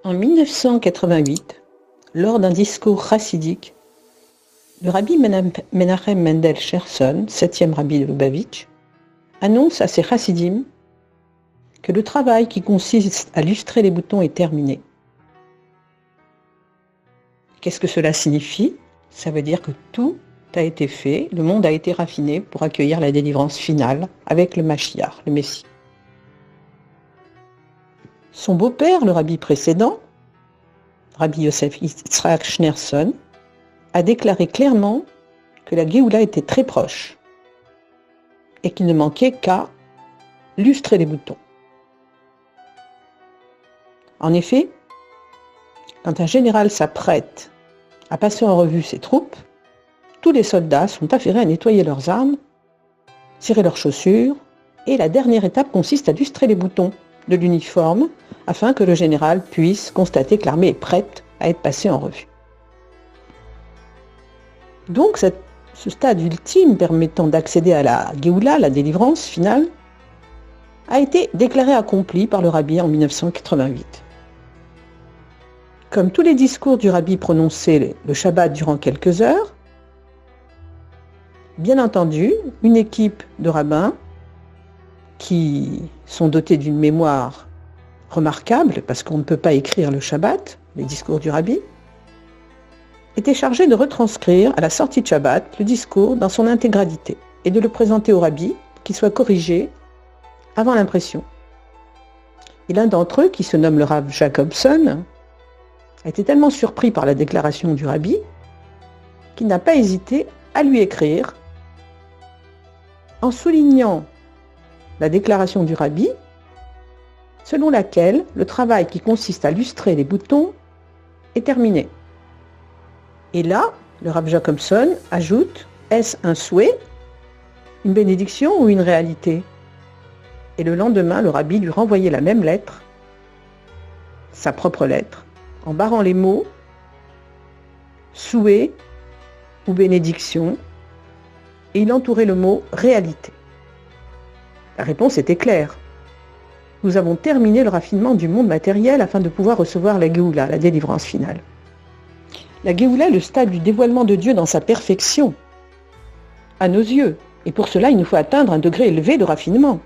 En 1988, lors d'un discours chassidique, le rabbi Menachem Mendel Scherson, 7e rabbi de Lubavitch, annonce à ses chassidim que le travail qui consiste à lustrer les boutons est terminé. Qu'est-ce que cela signifie? Ça veut dire que tout a été fait, le monde a été raffiné pour accueillir la délivrance finale avec le Mashiach, le Messie. Son beau-père, le rabbi précédent, Rabbi Yosef Yitzhak Schneerson, a déclaré clairement que la Géoula était très proche et qu'il ne manquait qu'à lustrer les boutons. En effet, quand un général s'apprête à passer en revue ses troupes, tous les soldats sont affairés à nettoyer leurs armes, cirer leurs chaussures, et la dernière étape consiste à lustrer les boutons de l'uniforme afin que le général puisse constater que l'armée est prête à être passée en revue. Donc ce stade ultime permettant d'accéder à la Géoula, la délivrance finale, a été déclaré accompli par le rabbi en 1988. Comme tous les discours du rabbi prononcés le Shabbat durant quelques heures, bien entendu, une équipe de rabbins qui sont dotés d'une mémoire remarquable, parce qu'on ne peut pas écrire le Shabbat, les discours du rabbi, était chargée de retranscrire à la sortie de Shabbat le discours dans son intégralité et de le présenter au rabbi, qu'il soit corrigé avant l'impression. Et l'un d'entre eux, qui se nomme le Rav Jacobson, a été tellement surpris par la déclaration du rabbi qu'il n'a pas hésité à lui écrire en soulignant la déclaration du rabbi selon laquelle le travail qui consiste à lustrer les boutons est terminé. Et là, le Rav Jacobson ajoute: est-ce un souhait, une bénédiction ou une réalité? Et le lendemain, le rabbi lui renvoyait la même lettre, sa propre lettre, en barrant les mots souhait ou bénédiction, et il entourait le mot réalité. La réponse était claire. Nous avons terminé le raffinement du monde matériel afin de pouvoir recevoir la Géoula, la délivrance finale. La Géoula est le stade du dévoilement de Dieu dans sa perfection, à nos yeux, et pour cela il nous faut atteindre un degré élevé de raffinement.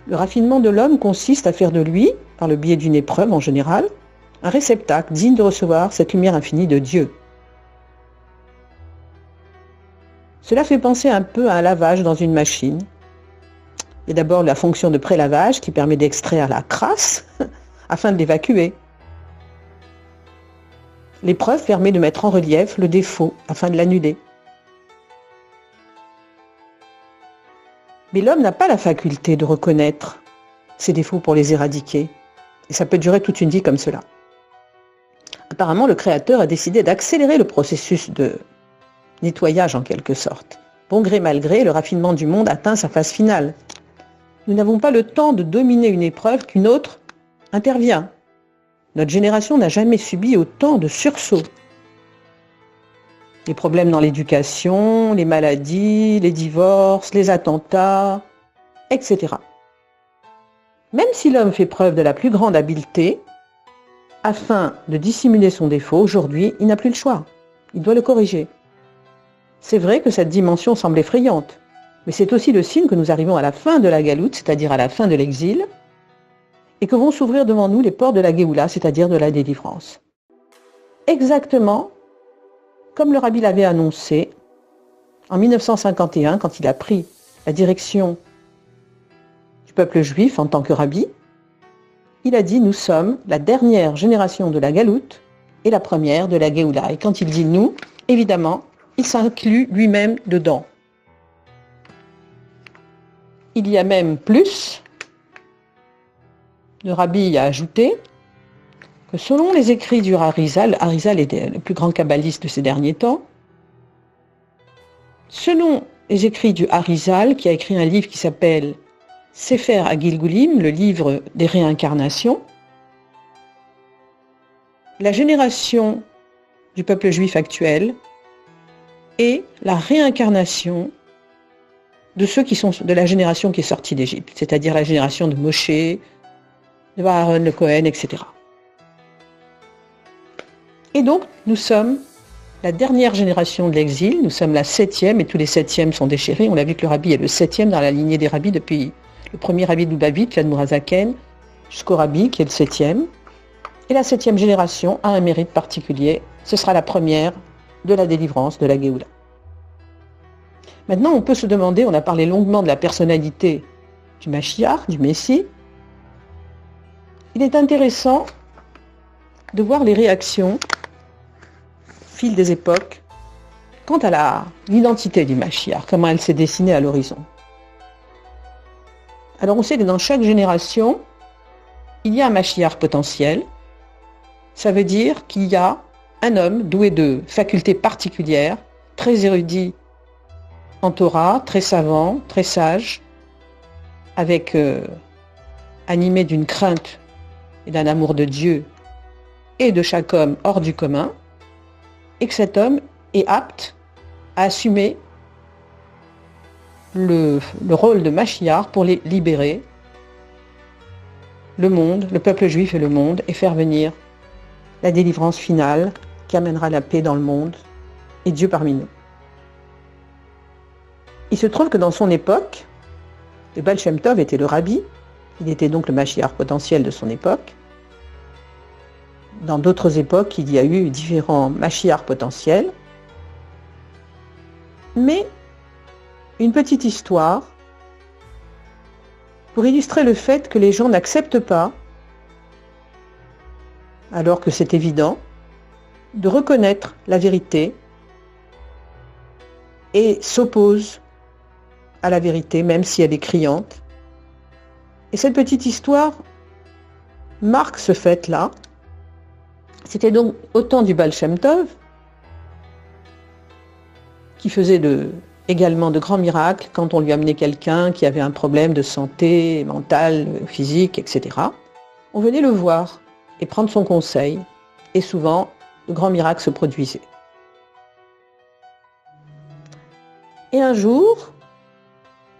Le raffinement de l'homme consiste à faire de lui, par le biais d'une épreuve en général, un réceptacle digne de recevoir cette lumière infinie de Dieu. Cela fait penser un peu à un lavage dans une machine. Il y a d'abord la fonction de prélavage qui permet d'extraire la crasse afin de l'évacuer. L'épreuve permet de mettre en relief le défaut afin de l'annuler. Mais l'homme n'a pas la faculté de reconnaître ses défauts pour les éradiquer. Et ça peut durer toute une vie comme cela. Apparemment, le Créateur a décidé d'accélérer le processus de nettoyage en quelque sorte. Bon gré mal gré, le raffinement du monde atteint sa phase finale. Nous n'avons pas le temps de dominer une épreuve qu'une autre intervient. Notre génération n'a jamais subi autant de sursauts. Les problèmes dans l'éducation, les maladies, les divorces, les attentats, etc. Même si l'homme fait preuve de la plus grande habileté, afin de dissimuler son défaut, aujourd'hui, il n'a plus le choix. Il doit le corriger. C'est vrai que cette dimension semble effrayante, mais c'est aussi le signe que nous arrivons à la fin de la galoute, c'est-à-dire à la fin de l'exil, et que vont s'ouvrir devant nous les portes de la Géoula, c'est-à-dire de la délivrance. Exactement comme le rabbi l'avait annoncé en 1951, quand il a pris la direction du peuple juif en tant que rabbi. Il a dit: nous sommes la dernière génération de la galoute et la première de la Géoula. Et quand il dit nous, évidemment, il s'inclut lui-même dedans. Il y a même plus. Le rabbi a ajouté que selon les écrits du Harizal est le plus grand kabbaliste de ces derniers temps, selon les écrits du Harizal, qui a écrit un livre qui s'appelle Sefer HaGilgulim, le livre des réincarnations, la génération du peuple juif actuel est la réincarnation de ceux qui sont de la génération qui est sortie d'Égypte, c'est-à-dire la génération de Moshe, de Aaron le Cohen, etc. Et donc, nous sommes la dernière génération de l'exil, nous sommes la 7e, et tous les 7e sont déchirés. On a vu que le rabbi est le 7e dans la lignée des rabbis depuis le premier rabbi de Lubavitch, l'Admorazaken, jusqu'au rabbi qui est le 7e. Et la 7e génération a un mérite particulier, ce sera la première de la délivrance, de la Géoula. Maintenant, on peut se demander, on a parlé longuement de la personnalité du Mashiach, du Messie. Il est intéressant de voir les réactions au fil des époques quant à l'identité du Mashiach, comment elle s'est dessinée à l'horizon. Alors on sait que dans chaque génération, il y a un Mashiach potentiel. Ça veut dire qu'il y a un homme doué de facultés particulières, très érudit en Torah, très savant, très sage, avec animé d'une crainte et d'un amour de Dieu et de chaque homme hors du commun, et que cet homme est apte à assumer le rôle de Mashiach pour les libérer, le monde, le peuple juif et le monde, et faire venir la délivrance finale qui amènera la paix dans le monde et Dieu parmi nous. Il se trouve que dans son époque, le Baal Shem Tov était le rabbi, il était donc le Mashiach potentiel de son époque. Dans d'autres époques, il y a eu différents Mashiach potentiels. Mais une petite histoire pour illustrer le fait que les gens n'acceptent pas, alors que c'est évident, de reconnaître la vérité et s'opposent à la vérité, même si elle est criante. Et cette petite histoire marque ce fait-là. C'était donc au temps du Baal Shem Tov, qui faisait également de grands miracles quand on lui amenait quelqu'un qui avait un problème de santé mentale, physique, etc. On venait le voir et prendre son conseil, et souvent, de grands miracles se produisaient. Et un jour,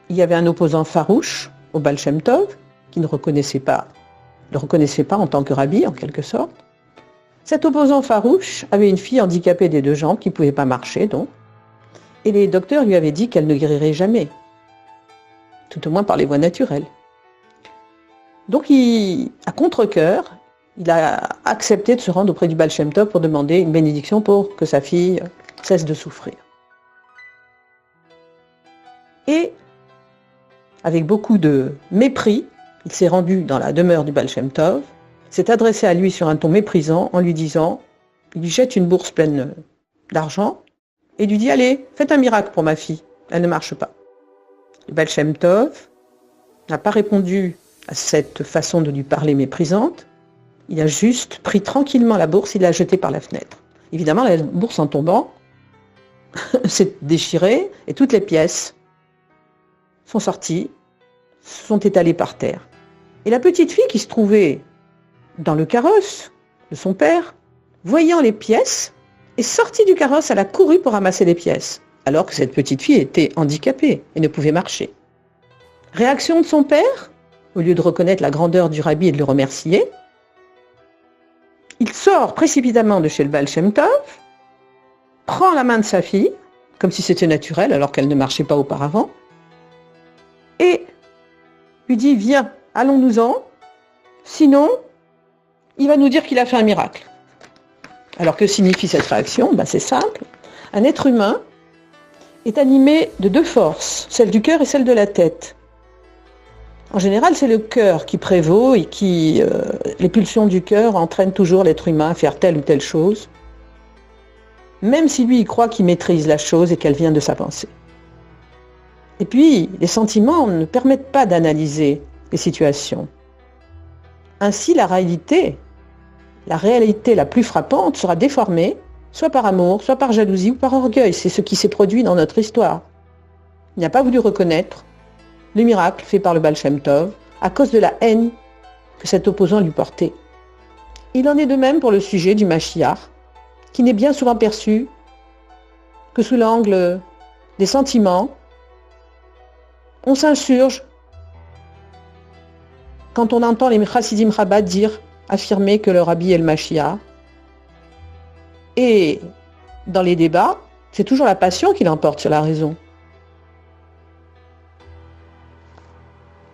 il y avait un opposant farouche au Baal Shem Tov, qui ne le reconnaissait pas en tant que rabbi, en quelque sorte. Cet opposant farouche avait une fille handicapée des deux jambes, qui ne pouvait pas marcher, donc. Et les docteurs lui avaient dit qu'elle ne guérirait jamais, tout au moins par les voies naturelles. Donc, à contre-cœur, il a accepté de se rendre auprès du Baal Shem Tov pour demander une bénédiction pour que sa fille cesse de souffrir. Et, avec beaucoup de mépris, il s'est rendu dans la demeure du Baal Shem Tov, s'est adressé à lui sur un ton méprisant en lui disant, il lui jette une bourse pleine d'argent et lui dit « Allez, faites un miracle pour ma fille, elle ne marche pas ». Le Baal Shem Tov n'a pas répondu à cette façon de lui parler méprisante, il a juste pris tranquillement la bourse et l'a jetée par la fenêtre. Évidemment, la bourse en tombant s'est déchirée et toutes les pièces sont sorties, sont étalées par terre. Et la petite fille qui se trouvait dans le carrosse de son père, voyant les pièces, est sortie du carrosse, elle a couru pour ramasser les pièces, alors que cette petite fille était handicapée et ne pouvait marcher. Réaction de son père, au lieu de reconnaître la grandeur du rabbi et de le remercier, il sort précipitamment de chez le Baal Shem Tov, prend la main de sa fille, comme si c'était naturel alors qu'elle ne marchait pas auparavant, et lui dit « Viens, allons-nous-en, sinon il va nous dire qu'il a fait un miracle ». Alors que signifie cette réaction ? C'est simple. Un être humain est animé de deux forces, celle du cœur et celle de la tête. En général, c'est le cœur qui prévaut et les pulsions du cœur entraînent toujours l'être humain à faire telle ou telle chose, même si lui, il croit qu'il maîtrise la chose et qu'elle vient de sa pensée. Et puis, les sentiments ne permettent pas d'analyser les situations. Ainsi, la réalité la plus frappante sera déformée, soit par amour, soit par jalousie ou par orgueil. C'est ce qui s'est produit dans notre histoire. Il n'a pas voulu reconnaître le miracle fait par le Baal Shem Tov à cause de la haine que cet opposant lui portait. Il en est de même pour le sujet du Mashiach, qui n'est bien souvent perçu que sous l'angle des sentiments. On s'insurge quand on entend les Chassidim Chabad affirmer que le Rabbi est le Mashiach. Et dans les débats, c'est toujours la passion qui l'emporte sur la raison.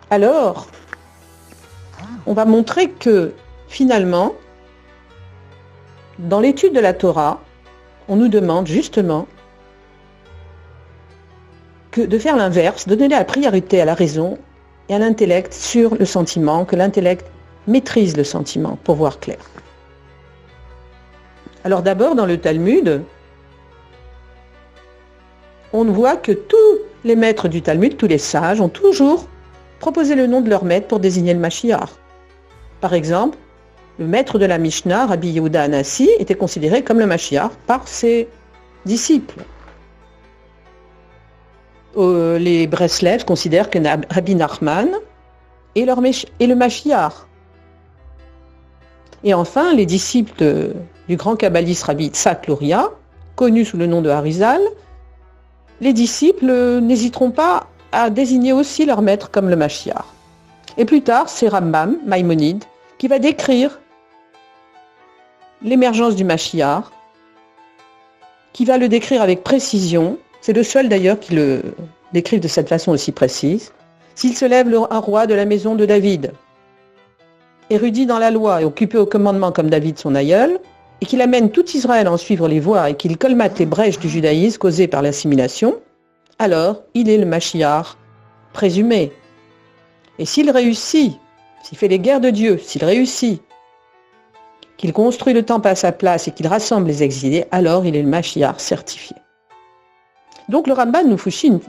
Alors, on va montrer que finalement, dans l'étude de la Torah, on nous demande justement de faire l'inverse, de donner la priorité à la raison et à l'intellect sur le sentiment, que l'intellect maîtrise le sentiment pour voir clair. Alors d'abord, dans le Talmud, on voit que tous les maîtres du Talmud, tous les sages, ont toujours proposé le nom de leur maître pour désigner le Mashiach. Par exemple, le maître de la Mishnah, Rabbi Yehuda Hanassi, était considéré comme le Mashiach par ses disciples. Les Breslev considèrent que Rabbi Nachman est le Mashiach. Et enfin, les disciples du grand kabbaliste Rabbi Yitzhak Luria, connu sous le nom de Harizal, les disciples n'hésiteront pas à désigner aussi leur maître comme le Mashiach. Et plus tard, c'est Rambam, Maïmonide, qui va décrire l'émergence du Mashiach, qui va le décrire avec précision. C'est le seul d'ailleurs qui le décrive de cette façon aussi précise. S'il se lève un roi de la maison de David, érudit dans la loi et occupé au commandement comme David son aïeul, et qu'il amène tout Israël à en suivre les voies et qu'il colmate les brèches du judaïsme causées par l'assimilation, alors il est le Mashiach présumé. Et s'il réussit, s'il fait les guerres de Dieu, s'il réussit, qu'il construit le temple à sa place et qu'il rassemble les exilés, alors il est le Mashiach certifié. Donc le Ramban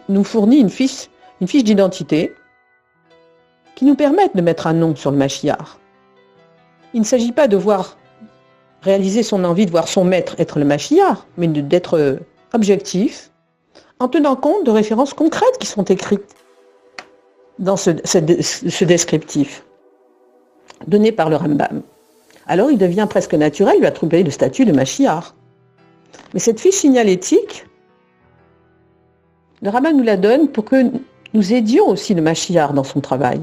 nous fournit une fiche d'identité qui nous permet de mettre un nom sur le Mashiach. Il ne s'agit pas de réaliser son envie de voir son maître être le Mashiach, mais d'être objectif en tenant compte de références concrètes qui sont écrites dans ce descriptif donné par le Rambam. Alors il devient presque naturel, lui attribuer le statut de Mashiach. Mais cette fiche signalétique, le Rambam nous la donne pour que nous aidions aussi le Mashiach dans son travail.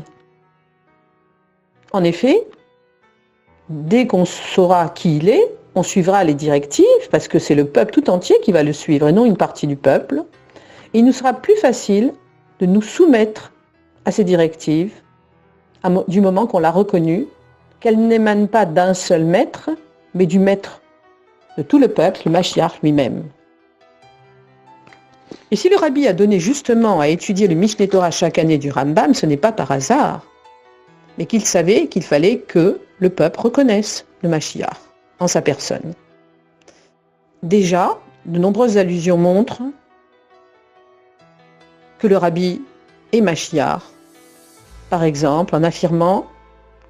En effet, dès qu'on saura qui il est, on suivra les directives, parce que c'est le peuple tout entier qui va le suivre et non une partie du peuple. Et il nous sera plus facile de nous soumettre à ces directives du moment qu'on l'a reconnue, qu'elle n'émane pas d'un seul maître, mais du maître de tout le peuple, le Mashiach lui-même. Et si le Rabbi a donné justement à étudier le Mishneh Torah chaque année du Rambam, ce n'est pas par hasard, mais qu'il savait qu'il fallait que le peuple reconnaisse le Mashiach en sa personne. Déjà, de nombreuses allusions montrent que le Rabbi est Mashiach, par exemple en affirmant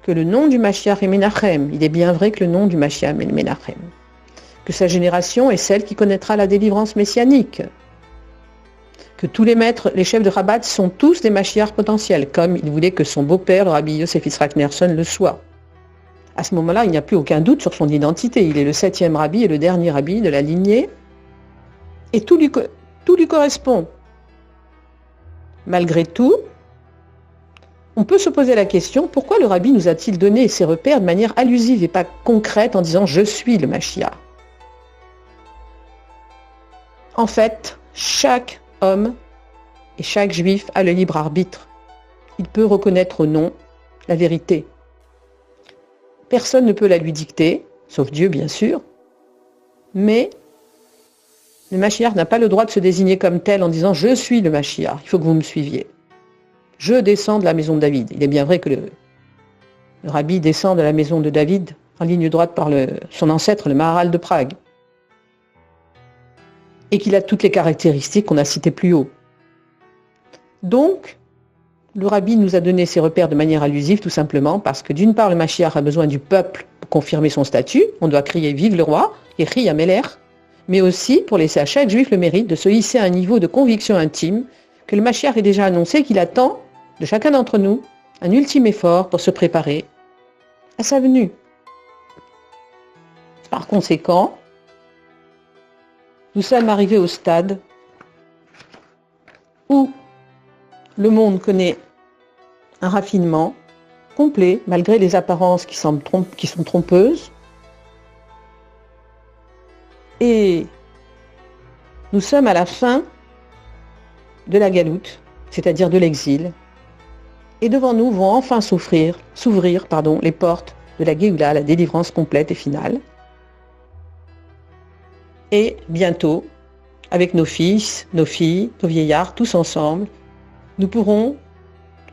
que le nom du Mashiach est Menachem. Il est bien vrai que le nom du Mashiach est Menachem. Que sa génération est celle qui connaîtra la délivrance messianique. Que tous les maîtres, les chefs de Rabat sont tous des Mashiach potentiels, comme il voulait que son beau-père, le Rabbi Yosef Yitzhak Nerson, le soit. À ce moment-là, il n'y a plus aucun doute sur son identité. Il est le 7e rabbi et le dernier rabbi de la lignée. Et tout lui correspond. Malgré tout, on peut se poser la question, pourquoi le Rabbi nous a-t-il donné ces repères de manière allusive et pas concrète en disant « je suis le Mashiach ». En fait, chaque homme et chaque juif a le libre arbitre. Il peut reconnaître au nom la vérité. Personne ne peut la lui dicter, sauf Dieu bien sûr, mais le Mashiach n'a pas le droit de se désigner comme tel en disant « je suis le Mashiach, il faut que vous me suiviez ». Je descends de la maison de David. Il est bien vrai que le Rabbi descend de la maison de David en ligne droite par son ancêtre, le Maharal de Prague. Et qu'il a toutes les caractéristiques qu'on a citées plus haut. Donc, le Rabbi nous a donné ces repères de manière allusive, tout simplement parce que d'une part, le Mashiach a besoin du peuple pour confirmer son statut. On doit crier « Vive le roi » et « Ri Ameler », mais aussi pour laisser à chaque juif le mérite de se hisser à un niveau de conviction intime que le Mashiach est déjà annoncé, qu'il attend de chacun d'entre nous un ultime effort pour se préparer à sa venue. Par conséquent, nous sommes arrivés au stade où le monde connaît un raffinement complet, malgré les apparences qui sont trompeuses, Et nous sommes à la fin de la galoute, c'est-à-dire de l'exil. Et devant nous vont enfin s'ouvrir les portes de la Géoula, la délivrance complète et finale. Et bientôt, avec nos fils, nos filles, nos vieillards, tous ensemble, nous pourrons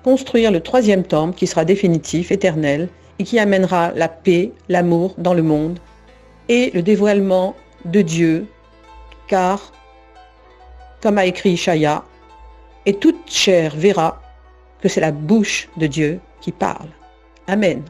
construire le 3e temple qui sera définitif, éternel, et qui amènera la paix, l'amour dans le monde et le dévoilement de Dieu, car, comme a écrit Ishaïa, et toute chair verra que c'est la bouche de Dieu qui parle. Amen.